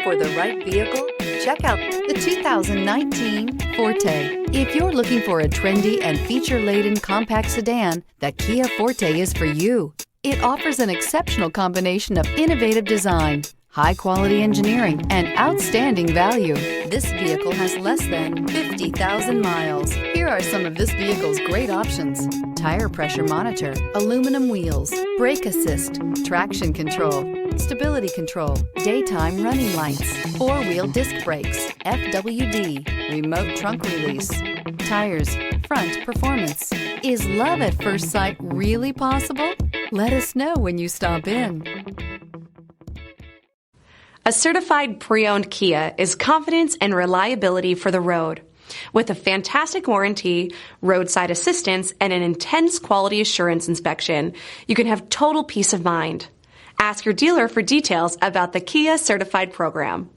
for the right vehicle? Check out the 2019 Forte. If you're looking for a trendy and feature-laden compact sedan, the Kia Forte is for you. It offers an exceptional combination of innovative design, high-quality engineering, and outstanding value. This vehicle has less than 50,000 miles. Here are some of this vehicle's great options: tire pressure monitor, aluminum wheels, brake assist, traction control, stability control, daytime running lights, four-wheel disc brakes, FWD, remote trunk release, tires, front performance. Is love at first sight really possible? Let us know when you stop in. A certified pre-owned Kia is confidence and reliability for the road. With a fantastic warranty, roadside assistance, and an intense quality assurance inspection, you can have total peace of mind. Ask your dealer for details about the Kia Certified program.